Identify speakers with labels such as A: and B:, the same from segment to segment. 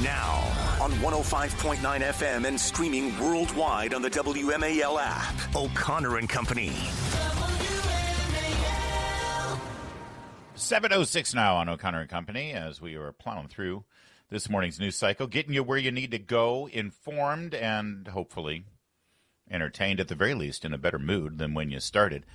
A: Now, on 105.9 FM and streaming worldwide on the WMAL app, O'Connor and Company.
B: 7:06 now on O'Connor and Company as we are plowing through this morning's news cycle, getting you where you need to go, informed and hopefully entertained, at the very least in a better mood than when you started.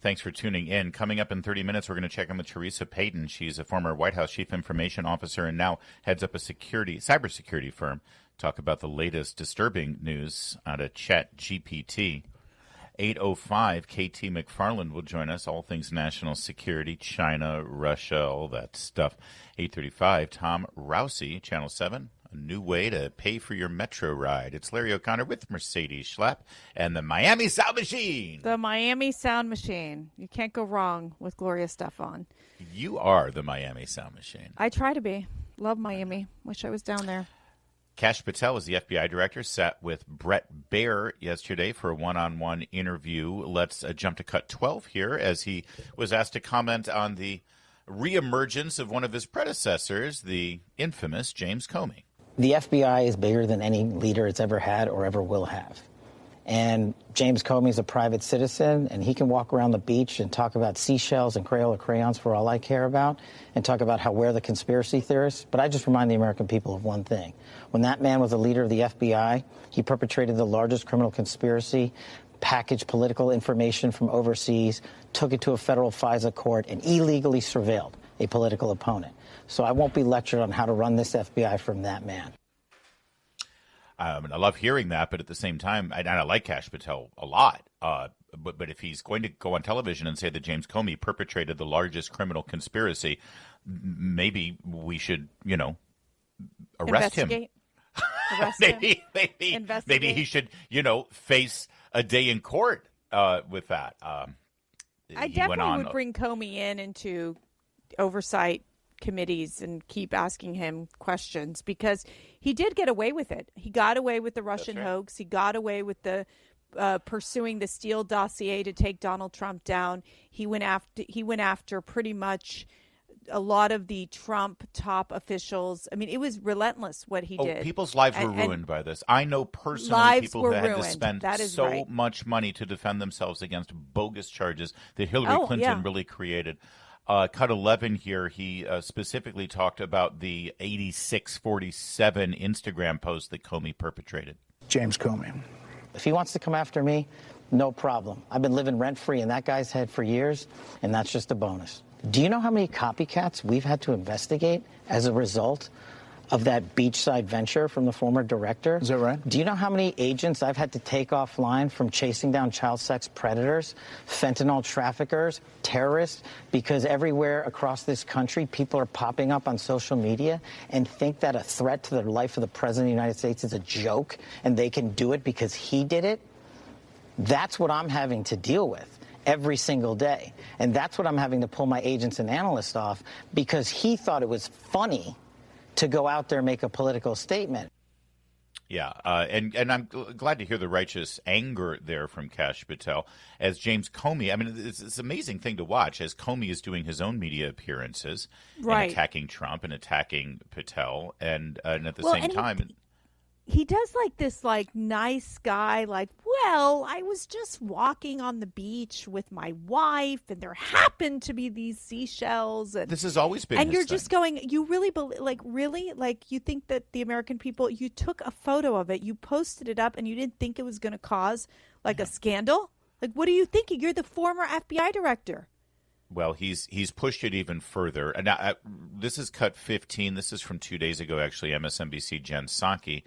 B: Thanks for tuning in. Coming up in 30 minutes, we're going to check in with Theresa Payton. She's a former White House Chief Information Officer and now heads up a cybersecurity firm. Talk about the latest disturbing news out of ChatGPT. 8:05, KT McFarland will join us. All things national security, China, Russia, all that stuff. 8:35, Tom Rousey, Channel 7. A new way to pay for your metro ride. It's Larry O'Connor with Mercedes Schlapp and the Miami Sound Machine.
C: The Miami Sound Machine. You can't go wrong with Gloria Stefan.
B: You are the Miami Sound Machine.
C: I try to be. Love Miami. Wish I was down there.
B: Kash Patel is the FBI director, sat with Brett Baier yesterday for a one-on-one interview. Let's jump to cut 12 here as he was asked to comment on the reemergence of one of his predecessors, the infamous James Comey.
D: The FBI is bigger than any leader it's ever had or ever will have. And James Comey is a private citizen, and he can walk around the beach and talk about seashells and Crayola crayons for all I care about, and talk about how we're the conspiracy theorists. But I just remind the American people of one thing. When that man was the leader of the FBI, he perpetrated the largest criminal conspiracy, packaged political information from overseas, took it to a federal FISA court, and illegally surveilled a political opponent. So I won't be lectured on how to run this FBI from that man.
B: I love hearing that, but at the same time, I like Kash Patel a lot. But if he's going to go on television and say that James Comey perpetrated the largest criminal conspiracy, maybe we should, arrest him. Maybe he should, face a day in court with that.
C: I definitely would bring Comey into oversight committees and keep asking him questions, because he did get away with it. He got away with the Russian hoax. He got away with the pursuing the Steele dossier to take Donald Trump down. He went after pretty much a lot of the Trump top officials. I mean, it was relentless what he did.
B: People's lives were ruined by this. I know personally people that had to spend so much money to defend themselves against bogus charges that Hillary Clinton really created. Cut 11 here, he specifically talked about the 8647 Instagram post that Comey perpetrated.
D: James Comey. If he wants to come after me, no problem. I've been living rent-free in that guy's head for years, and that's just a bonus. Do you know how many copycats we've had to investigate as a result of that beachside venture from the former director?
E: Is that right?
D: Do you know how many agents I've had to take offline from chasing down child sex predators, fentanyl traffickers, terrorists? Because everywhere across this country, people are popping up on social media and think that a threat to the life of the President of the United States is a joke and they can do it because he did it. That's what I'm having to deal with every single day. And that's what I'm having to pull my agents and analysts off, because he thought it was funny to go out there and make a political statement.
B: Yeah, and I'm glad to hear the righteous anger there from Kash Patel. As James Comey, I mean, it's an amazing thing to watch as Comey is doing his own media appearances and attacking Trump and attacking Patel, and at the same time...
C: He does this nice guy, well, I was just walking on the beach with my wife and there happened to be these seashells. And
B: this has always been.
C: And you're
B: thing.
C: Just going, you really believe, you think that the American people, you took a photo of it, you posted it up and you didn't think it was going to cause a scandal? What are you thinking? You're the former FBI director.
B: Well, he's pushed it even further. And now, this is cut 15. This is from 2 days ago, actually, MSNBC Jen Psaki.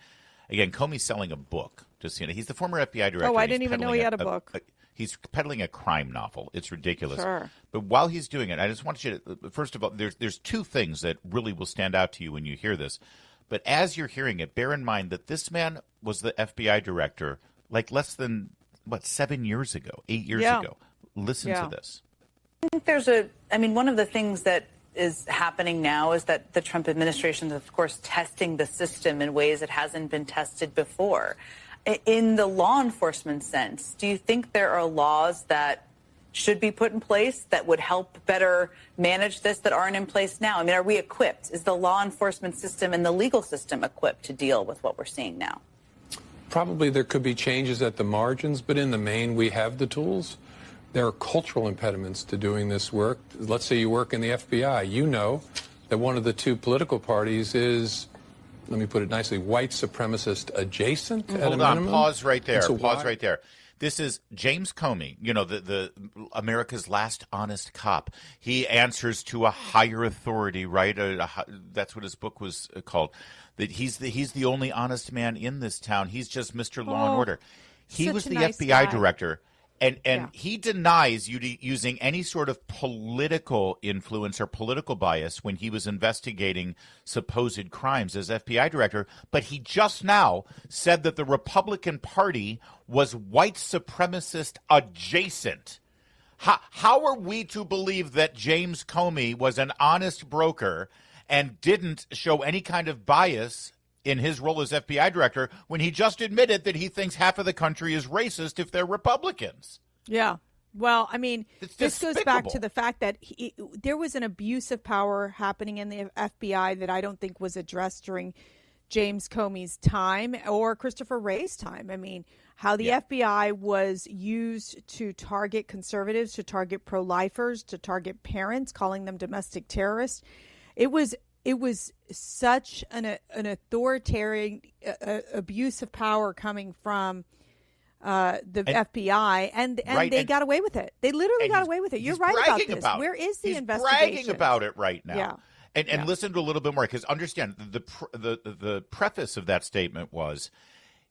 B: Again, Comey's selling a book. He's the former FBI director.
C: Oh, I didn't even know he had a book.
B: He's peddling a crime novel. It's ridiculous.
C: Sure.
B: But while he's doing it, I just want you to, first of all, there's two things that really will stand out to you when you hear this. But as you're hearing it, bear in mind that this man was the FBI director less than, 7 years ago, 8 years ago. Listen to this.
F: I think one of the things that is happening now is that the Trump administration is, of course, testing the system in ways it hasn't been tested before. In the law enforcement sense, do you think there are laws that should be put in place that would help better manage this that aren't in place now? I mean, are we equipped? Is the law enforcement system and the legal system equipped to deal with what we're seeing now?
E: Probably there could be changes at the margins, but in the main, we have the tools. There are cultural impediments to doing this work. Let's say you work in the FBI. You know that one of the two political parties is, let me put it nicely, white supremacist adjacent at a minimum.
B: Hold on, pause right there. So pause right there. This is James Comey, you know, the America's last honest cop. He answers to a higher authority, right? That's what his book was called. That he's the only honest man in this town. He's just Mr. Law and Order. He was the FBI director. And he denies using any sort of political influence or political bias when he was investigating supposed crimes as FBI director. But he just now said that the Republican Party was white supremacist adjacent. How are we to believe that James Comey was an honest broker and didn't show any kind of bias in his role as FBI director when he just admitted that he thinks half of the country is racist if they're Republicans?
C: Yeah. Well, I mean, this goes back to the fact that there was an abuse of power happening in the FBI that I don't think was addressed during James Comey's time or Christopher Wray's time. I mean, how the FBI was used to target conservatives, to target pro-lifers, to target parents, calling them domestic terrorists. It was such an authoritarian abuse of power coming from the FBI, and they got away with it. They literally got away with it. You're right about this. Where is the investigation?
B: He's bragging about it right now. Yeah. And listen to a little bit more, because understand the preface of that statement was,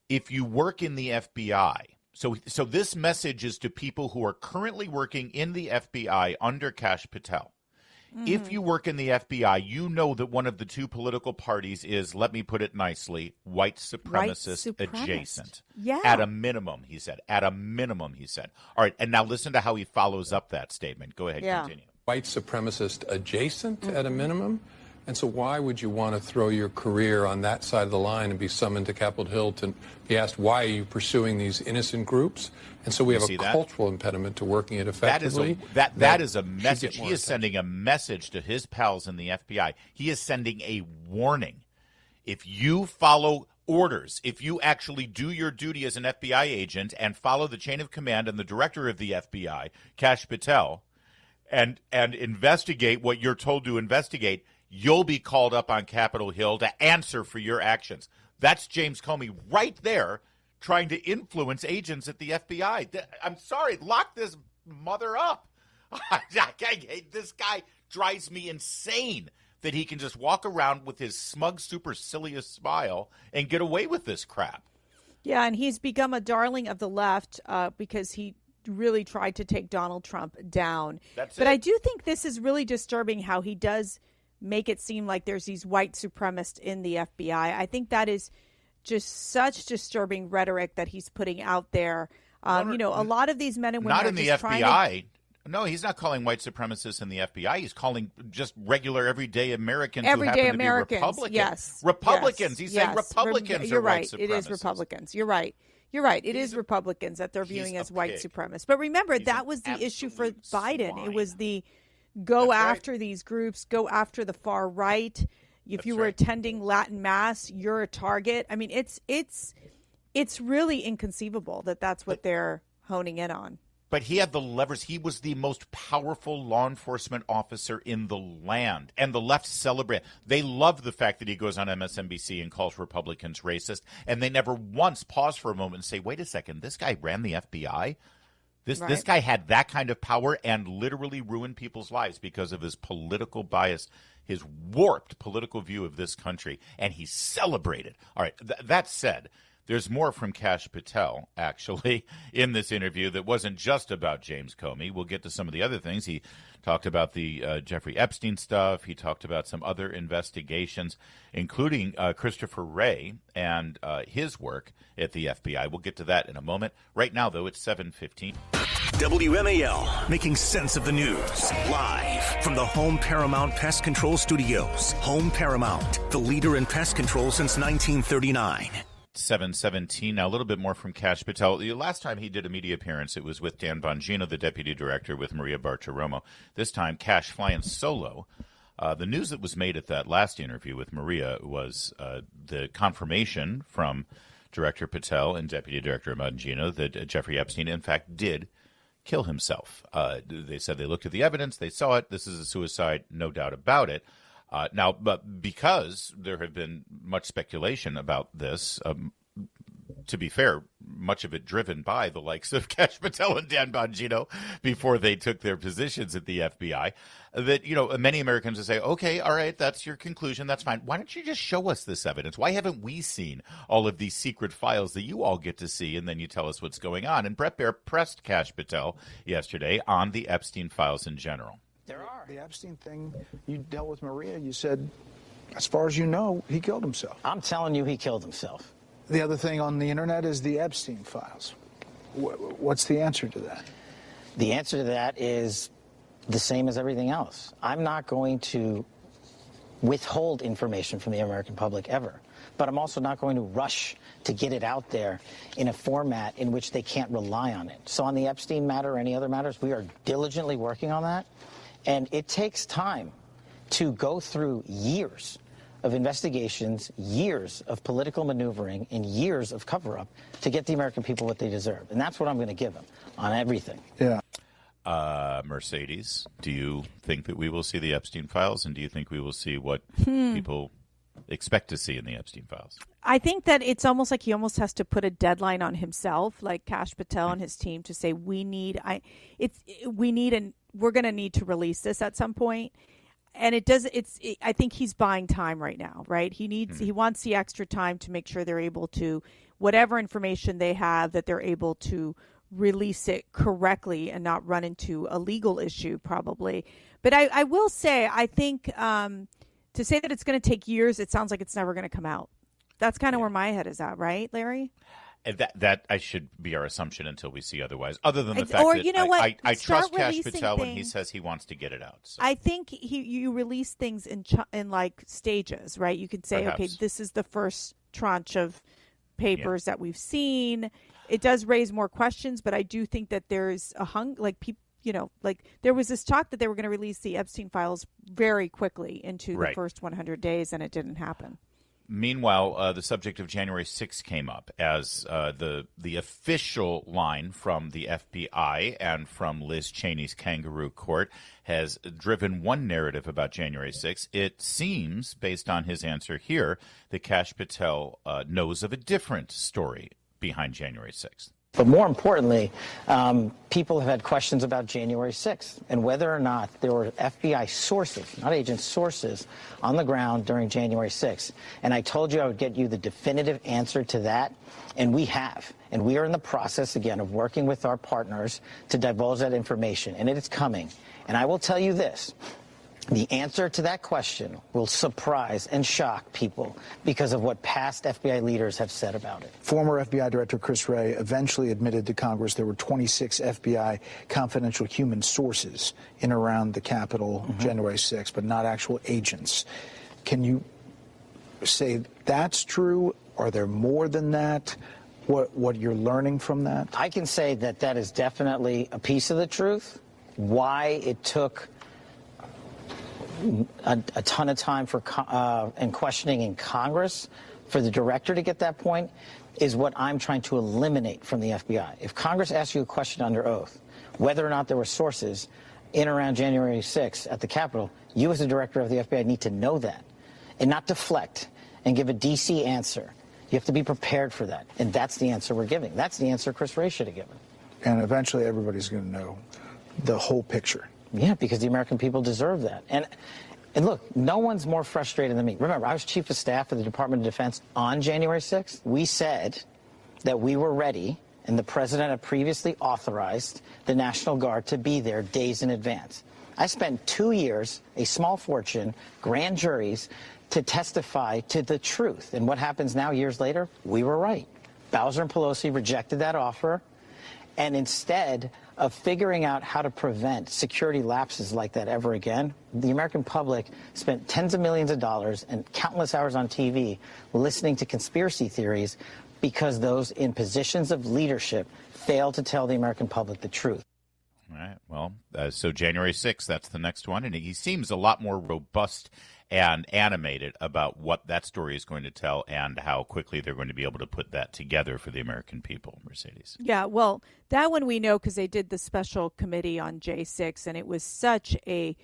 B: if you work in the FBI. So this message is to people who are currently working in the FBI under Kash Patel. If you work in the FBI, you know that one of the two political parties is, let me put it nicely, white supremacist adjacent. Yeah. At a minimum, he said. At a minimum, he said. All right, and now listen to how he follows up that statement. Go ahead, continue.
E: White supremacist adjacent at a minimum. And so why would you want to throw your career on that side of the line and be summoned to Capitol Hill to be asked, why are you pursuing these innocent groups? And so we have a cultural impediment to working it effectively.
B: That is a message. He is sending a message to his pals in the FBI. He is sending a warning. If you follow orders, if you actually do your duty as an FBI agent and follow the chain of command and the director of the FBI, Kash Patel, and investigate what you're told to investigate, you'll be called up on Capitol Hill to answer for your actions. That's James Comey right there trying to influence agents at the FBI. I'm sorry, lock this mother up. This guy drives me insane that he can just walk around with his smug, supercilious smile and get away with this crap.
C: Yeah, and he's become a darling of the left because he really tried to take Donald Trump down. But I do think this is really disturbing how he does make it seem like there's these white supremacists in the FBI. I think that is just such disturbing rhetoric that he's putting out there. A lot of these men and women
B: not
C: are
B: in the
C: just
B: FBI. No, he's not calling white supremacists in the FBI. He's calling just regular, everyday Americans who happen to be Republicans.
C: Yes.
B: Republicans. He's saying Republicans are white supremacists.
C: It is Republicans. You're right. It is Republicans that they're viewing as white supremacists. But remember, that was the issue for Biden.
B: Swine.
C: It was the go after these groups, go after the far right. If you were attending Latin Mass, you're a target. I mean, it's really inconceivable that that's what they're honing in on.
B: But he had the levers. He was the most powerful law enforcement officer in the land. And the left celebrate. They love the fact that he goes on MSNBC and calls Republicans racist. And they never once pause for a moment and say, wait a second, this guy ran the FBI? This guy had that kind of power and literally ruined people's lives because of his political bias, his warped political view of this country. And he celebrated. All right, that said, there's more from Kash Patel, actually, in this interview that wasn't just about James Comey. We'll get to some of the other things. He talked about the Jeffrey Epstein stuff. He talked about some other investigations, including Christopher Wray and his work at the FBI. We'll get to that in a moment. Right now, though, it's 7:15.
A: WMAL, making sense of the news. Live from the Home Paramount Pest Control Studios. Home Paramount, the leader in pest control since 1939.
B: 7:17. Now, a little bit more from Kash Patel. The last time he did a media appearance, it was with Dan Bongino, the deputy director, with Maria Bartiromo. This time, Kash flying solo. The news that was made at that last interview with Maria was the confirmation from Director Patel and Deputy Director Bongino that Jeffrey Epstein, in fact, did kill himself. They said they looked at the evidence, they saw it. This is a suicide, no doubt about it. Now, but because there had been much speculation about this, to be fair, much of it driven by the likes of Kash Patel and Dan Bongino before they took their positions at the FBI, that, many Americans would say, okay, all right, that's your conclusion, that's fine. Why don't you just show us this evidence? Why haven't we seen all of these secret files that you all get to see, and then you tell us what's going on? And Bret Baier pressed Kash Patel yesterday on the Epstein files in general.
G: There are. The Epstein thing, you dealt with Maria, you said, as far as you know, he killed himself.
D: I'm telling you he killed himself.
G: The other thing on the internet is the Epstein files. What's the answer to that?
D: The answer to that is the same as everything else. I'm not going to withhold information from the American public ever, but I'm also not going to rush to get it out there in a format in which they can't rely on it. So on the Epstein matter or any other matters, we are diligently working on that. And it takes time to go through years of investigations, years of political maneuvering, and years of cover-up to get the American people what they deserve. And that's what I'm going to give them on everything.
G: Yeah.
B: Mercedes, do you think that we will see the Epstein files, and do you think we will see what people expect to see in the Epstein files?
C: I think that it's almost like he almost has to put a deadline on himself, like Kash Patel and his team, to say we're going to need to release this at some point. And I think he's buying time right now, right? He wants the extra time to make sure they're able to, whatever information they have, that they're able to release it correctly and not run into a legal issue probably. But I will say, I think to say that it's going to take years, it sounds like it's never going to come out. That's kind of where my head is at, right, Larry?
B: That I should be our assumption until we see otherwise. Other than the fact that I trust Kash Patel when he says he wants to get it out. So.
C: I think you release things in like stages, right? You could say, perhaps, okay, this is the first tranche of papers that we've seen. It does raise more questions, but I do think that there's there was this talk that they were going to release the Epstein files very quickly into the first 100 days, and it didn't happen.
B: Meanwhile, the subject of January 6th came up as the official line from the FBI and from Liz Cheney's kangaroo court has driven one narrative about January 6th. It seems, based on his answer here, that Kash Patel knows of a different story behind January 6th.
D: But more importantly, people have had questions about January 6th and whether or not there were FBI sources, not agents, sources on the ground during January 6th. And I told you I would get you the definitive answer to that, and we have. And we are in the process, again, of working with our partners to divulge that information, and it is coming. And I will tell you this. The answer to that question will surprise and shock people because of what past FBI leaders have said about it.
G: Former FBI Director Chris Wray eventually admitted to Congress there were 26 FBI confidential human sources in around the Capitol January 6th, but not actual agents. Can you say that's true? Are there more than that? What you're learning from that?
D: I can say that that is definitely a piece of the truth. Why it took a ton of time for and questioning in Congress for the director to get that point is what I'm trying to eliminate from the FBI. If Congress asks you a question under oath, whether or not there were sources in around January 6th at the Capitol, you as the director of the FBI need to know that and not deflect and give a DC answer. You have to be prepared for that. And that's the answer we're giving. That's the answer Chris Wray should have given.
G: And eventually everybody's going to know the whole picture.
D: Yeah, because the American people deserve that. And look, no one's more frustrated than me. Remember, I was Chief of Staff of the Department of Defense on January 6th. We said that we were ready, and the President had previously authorized the National Guard to be there days in advance. I spent 2 years, a small fortune, grand juries, to testify to the truth. And what happens now, years later? We were right. Bowser and Pelosi rejected that offer, and instead of figuring out how to prevent security lapses like that ever again, the American public spent tens of millions of dollars and countless hours on TV listening to conspiracy theories because those in positions of leadership fail to tell the American public the truth.
B: All right. Well, so January 6th, that's the next one. And he seems a lot more robust and animated about what that story is going to tell and how quickly they're going to be able to put that together for the American people, Mercedes.
C: Yeah, well, that one we know because they did the special committee on J6, and it was such a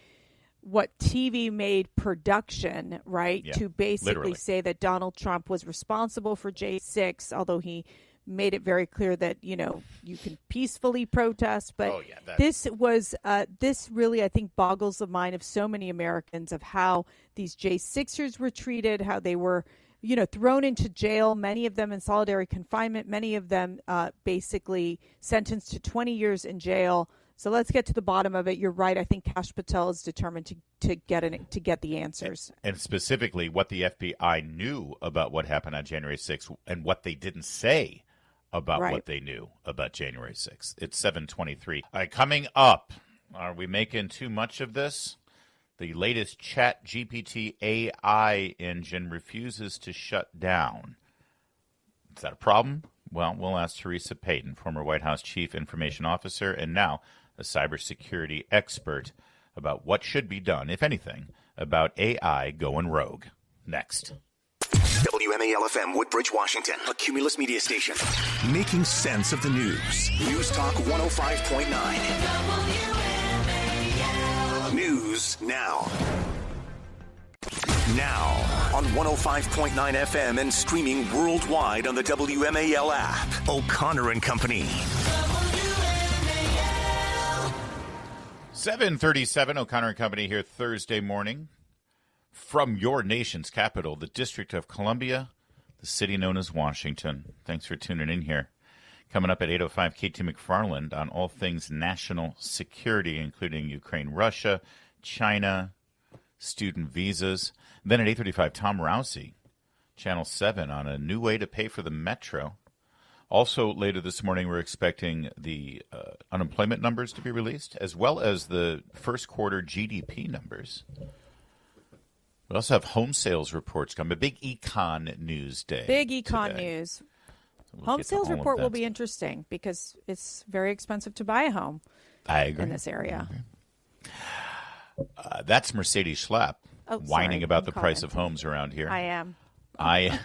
C: what TV made production, right, to basically
B: literally
C: say that Donald Trump was responsible for J6, although he made it very clear that, you know, you can peacefully protest. But this really, I think, boggles the mind of so many Americans of how these J6ers were treated, how they were, you know, thrown into jail, many of them in solitary confinement, many of them basically sentenced to 20 years in jail. So let's get to the bottom of it. You're right. I think Kash Patel is determined to get the answers. And
B: specifically what the FBI knew about what happened on January 6th and what they didn't say about what they knew about January 6th. It's 7:23. All right, coming up, are we making too much of this? The latest ChatGPT AI engine refuses to shut down. Is that a problem? Well, we'll ask Theresa Payton, former White House Chief Information Officer and now a cybersecurity expert, about what should be done, if anything, about AI going rogue. Next.
A: WMAL-FM, Woodbridge, Washington, a Cumulus media station. Making sense of the news. News Talk 105.9. News now. Now on 105.9 FM and streaming worldwide on the WMAL app. O'Connor and Company.
B: 7:37, O'Connor and Company here Thursday morning from your nation's capital, the District of Columbia, the city known as Washington. Thanks for tuning in here. Coming up at 8:05, K.T. McFarland on all things national security, including Ukraine, Russia, China, student visas. Then at 8:35, Tom Rousey, Channel 7, on a new way to pay for the metro. Also, later this morning, we're expecting the unemployment numbers to be released, as well as the first quarter GDP numbers. We also have home sales reports coming. A big econ news day.
C: Big econ news. So home sales report will be interesting because it's very expensive to buy a home.
B: I agree.
C: In this area.
B: That's Mercedes Schlapp whining about the price of homes around here.
C: I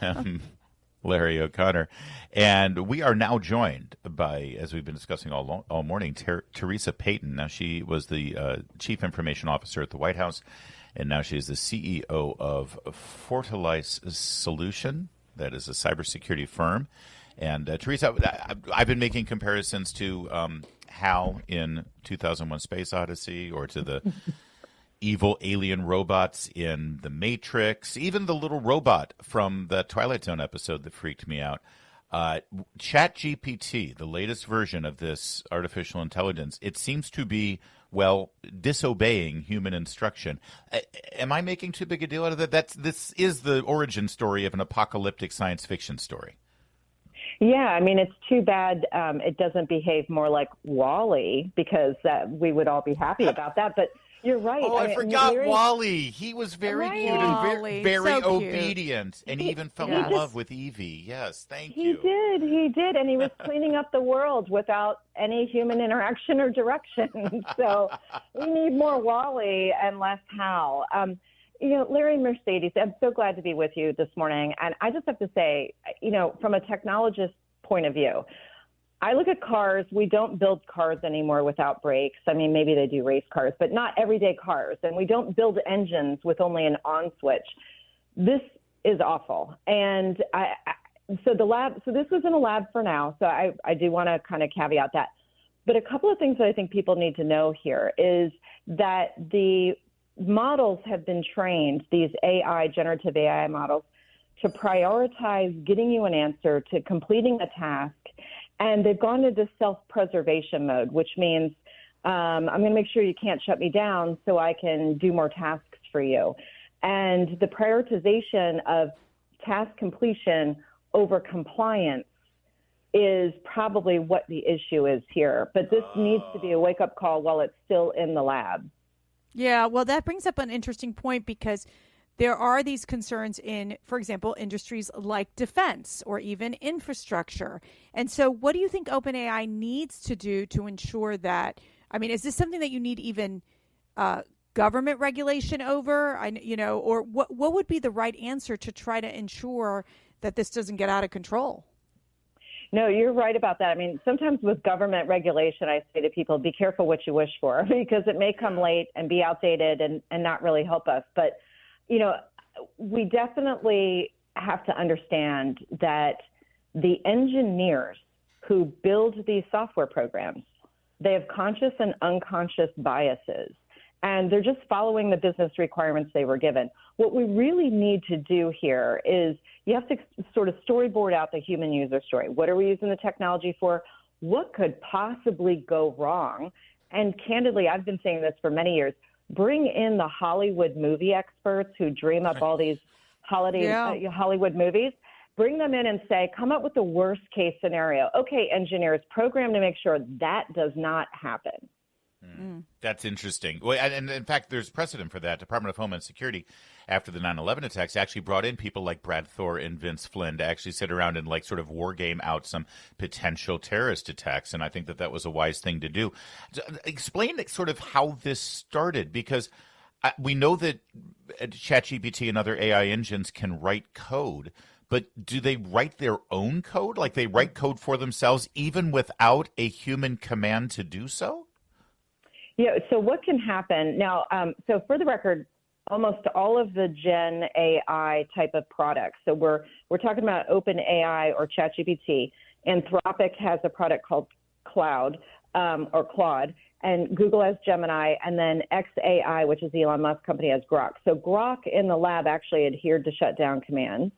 C: am
B: Larry O'Connor. And we are now joined by, as we've been discussing all morning, Theresa Payton. Now, she was the Chief Information Officer at the White House, and now she is the CEO of Fortalice Solution. That is a cybersecurity firm. And Theresa, I've been making comparisons to HAL in 2001 Space Odyssey, or to the evil alien robots in The Matrix, even the little robot from the Twilight Zone episode that freaked me out. ChatGPT, the latest version of this artificial intelligence, it seems to be, well, disobeying human instruction. Am I making too big a deal out of that? This is the origin story of an apocalyptic science fiction story.
H: Yeah, I mean, it's too bad it doesn't behave more like WALL-E, because we would all be happy about that. But you're right.
B: Oh, I forgot WALL-E. He was very cute and very so obedient, and he even fell in love with Evie. Yes, thank you.
H: He did, and he was cleaning up the world without any human interaction or direction. So we need more WALL-E and less HAL. You know, Larry, Mercedes, I'm so glad to be with you this morning. And I just have to say, you know, from a technologist point of view, I look at cars. We don't build cars anymore without brakes. I mean, maybe they do race cars, but not everyday cars. And we don't build engines with only an on switch. This is awful. And so this was in a lab for now. So I do want to kind of caveat that. But a couple of things that I think people need to know here is that the models have been trained, these generative AI models, to prioritize getting you an answer, to completing a task. And they've gone into self-preservation mode, which means I'm going to make sure you can't shut me down so I can do more tasks for you. And the prioritization of task completion over compliance is probably what the issue is here. But this needs to be a wake-up call while it's still in the lab.
C: Yeah, well, that brings up an interesting point, because there are these concerns in, for example, industries like defense or even infrastructure. And so what do you think OpenAI needs to do to ensure that, I mean, is this something that you need even government regulation over? Or what would be the right answer to try to ensure that this doesn't get out of control?
H: No, you're right about that. I mean, sometimes with government regulation, I say to people, be careful what you wish for, because it may come late and be outdated and not really help us. But, we definitely have to understand that the engineers who build these software programs, they have conscious and unconscious biases, and they're just following the business requirements they were given. What we really need to do here is you have to sort of storyboard out the human user story. What are we using the technology for? What could possibly go wrong? And candidly, I've been saying this for many years, bring in the Hollywood movie experts who dream up all these Hollywood movies. Bring them in and say, come up with the worst case scenario. Okay, engineers, program to make sure that does not happen.
B: That's interesting. Well, and in fact, there's precedent for that. Department of Homeland Security, after the 9/11 attacks, actually brought in people like Brad Thor and Vince Flynn to actually sit around and sort of war game out some potential terrorist attacks. And I think that was a wise thing to do. Explain sort of how this started, because we know that ChatGPT and other AI engines can write code, but do they write their own code? Like they write code for themselves even without a human command to do so?
H: Yeah, so what can happen now, so for the record, almost all of the Gen AI type of products, so we're talking about OpenAI or ChatGPT. Anthropic has a product called Claude, and Google has Gemini, and then xAI, which is Elon Musk company, has Grok. So Grok in the lab actually adhered to shutdown commands.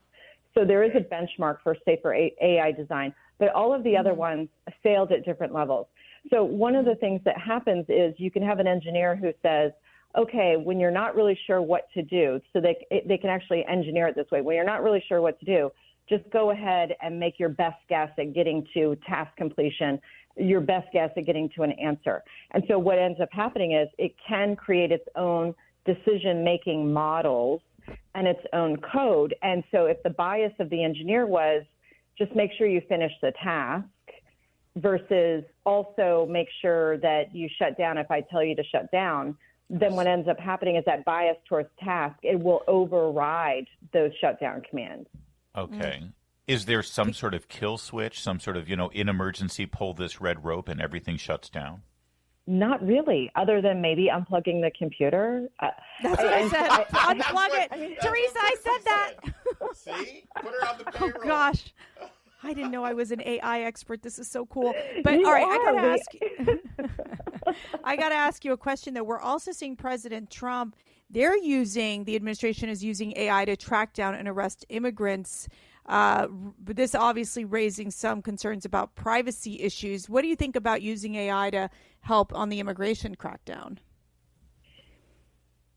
H: So there is a benchmark for safer AI design, but all of the other ones failed at different levels. So one of the things that happens is you can have an engineer who says, okay, when you're not really sure what to do, so they can actually engineer it this way. When you're not really sure what to do, just go ahead and make your best guess at getting to task completion, your best guess at getting to an answer. And so what ends up happening is it can create its own decision-making models and its own code. And so if the bias of the engineer was just make sure you finish the task, versus also make sure that you shut down if I tell you to shut down, then what ends up happening is that bias towards task, it will override those shutdown commands.
B: Okay. Is there some sort of kill switch, some sort of, in emergency, pull this red rope and everything shuts down?
H: Not really, other than maybe unplugging the computer.
C: That's what I said. Unplug it. Theresa, I said that.
B: See? Put her on the payroll.
C: Oh, gosh. I didn't know I was an AI expert. This is so cool. But all right, I got to ask you a question, though. We're also seeing President Trump, the administration is using AI to track down and arrest immigrants. But this obviously raising some concerns about privacy issues. What do you think about using AI to help on the immigration crackdown?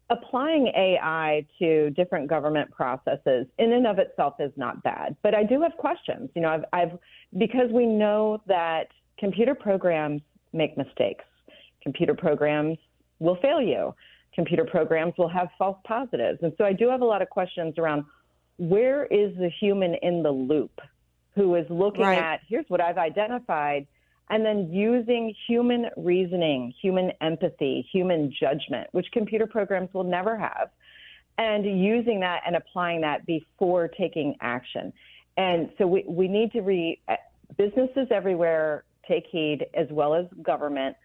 H: Applying AI to different government processes in and of itself is not bad, but I do have questions. Because we know that computer programs make mistakes. Computer programs will fail you. Computer programs will have false positives. And so I do have a lot of questions around where is the human in the loop who is looking at, here's what I've identified, and then using human reasoning, human empathy, human judgment, which computer programs will never have, and using that and applying that before taking action. And so we need to businesses everywhere take heed, as well as government,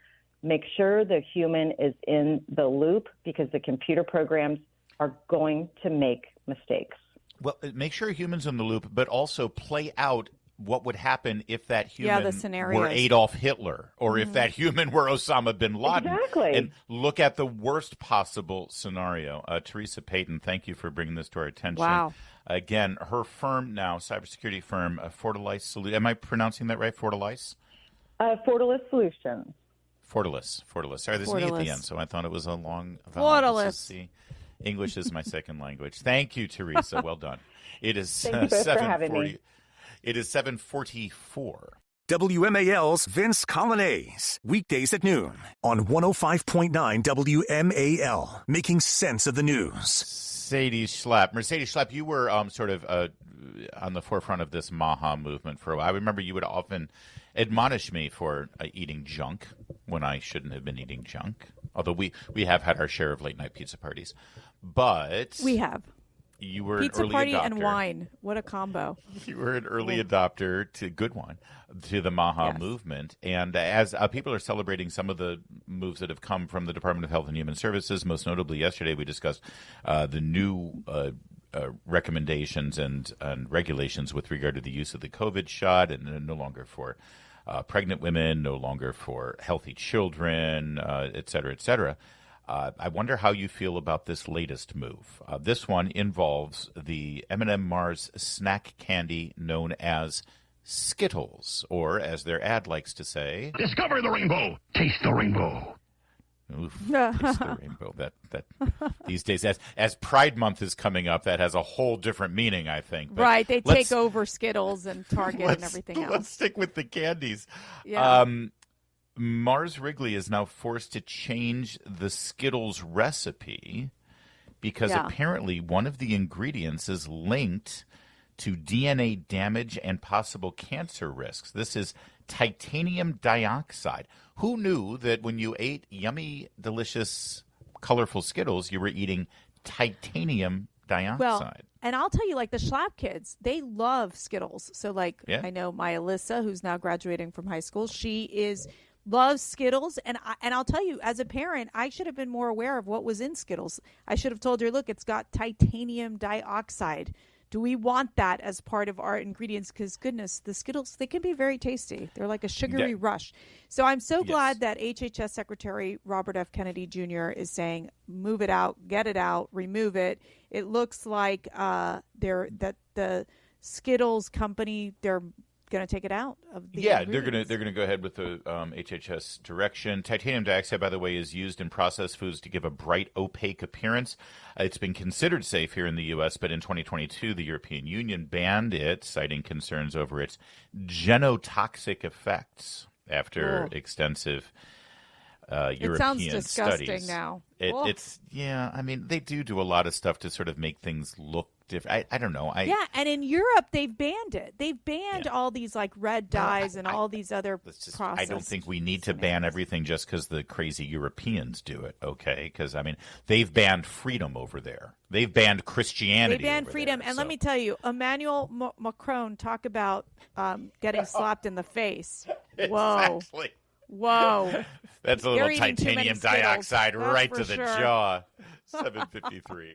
H: make sure the human is in the loop, because the computer programs are going to make mistakes.
B: Well, make sure humans in the loop, but also play out what would happen if that human were Adolf Hitler, or if that human were Osama bin Laden.
H: Exactly.
B: And look at the worst possible scenario. Theresa Payton, thank you for bringing this to our attention.
C: Wow.
B: Again, her firm now, cybersecurity firm, Fortalice Solutions. Am I pronouncing that right, Fortalice?
H: Fortalice Solutions.
B: Fortalice. Sorry, there's an E at the end, so I thought it was a long vowel.
C: Fortalice.
B: English is my second language. Thank you, Theresa. Well done. It is
H: Thank you both for having me.
B: It is 7:44.
A: WMAL's Vince Colonnese, weekdays at noon on 105.9 WMAL, making sense of the news.
B: Mercedes Schlapp, you were sort of on the forefront of this MAHA movement for a while. I remember you would often admonish me for eating junk when I shouldn't have been eating junk, although we have had our share of late-night pizza parties. But
C: we have.
B: You were
C: pizza
B: an early
C: party
B: adopter.
C: And wine. What a combo!
B: You were an early adopter to good wine, to the MAHA movement, and as people are celebrating some of the moves that have come from the Department of Health and Human Services, most notably yesterday we discussed the new recommendations and regulations with regard to the use of the COVID shot, and no longer for pregnant women, no longer for healthy children, et cetera, et cetera. I wonder how you feel about this latest move. This one involves the M&M Mars snack candy known as Skittles, or as their ad likes to say,
I: discover the rainbow, taste the rainbow.
B: Oof, taste the rainbow. That these days, as Pride Month is coming up, that has a whole different meaning, I think. But
C: right, they take over Skittles and Target and everything else.
B: Let's stick with the candies.
C: Yeah.
B: Mars Wrigley is now forced to change the Skittles recipe because apparently one of the ingredients is linked to DNA damage and possible cancer risks. This is titanium dioxide. Who knew that when you ate yummy, delicious, colorful Skittles, you were eating titanium dioxide?
C: Well, and I'll tell you, like the Schlapp kids, they love Skittles. So, like, I know my Alyssa, who's now graduating from high school, loves Skittles, and I'll tell you, as a parent, I should have been more aware of what was in Skittles. I should have told her, look, it's got titanium dioxide. Do we want that as part of our ingredients? Because, goodness, the Skittles, they can be very tasty. They're like a sugary rush. So I'm so glad that HHS Secretary Robert F. Kennedy Jr. is saying, move it out, get it out, remove it. It looks like the Skittles company, they're going to take it out of the ingredients.
B: They're going to go ahead with the HHS direction. Titanium dioxide, by the way, is used in processed foods to give a bright, opaque appearance. It's been considered safe here in the U.S., but in 2022, the European Union banned it, citing concerns over its genotoxic effects after extensive European
C: it sounds disgusting
B: studies.
C: Now.
B: It's I mean, they do a lot of stuff to sort of make things look different. I don't know.
C: And in Europe, they've banned it. They've banned all these like red dyes and all these other processes.
B: I don't think we need to ban everything just because the crazy Europeans do it, okay? Because, I mean, they've banned freedom over there. They've banned Christianity.
C: They banned freedom.
B: There,
C: and let me tell you, Emmanuel Macron, talk about getting slapped in the face. Whoa.
B: Exactly.
C: Whoa.
B: That's a little titanium dioxide right to the
C: sure.
B: jaw. 7:53.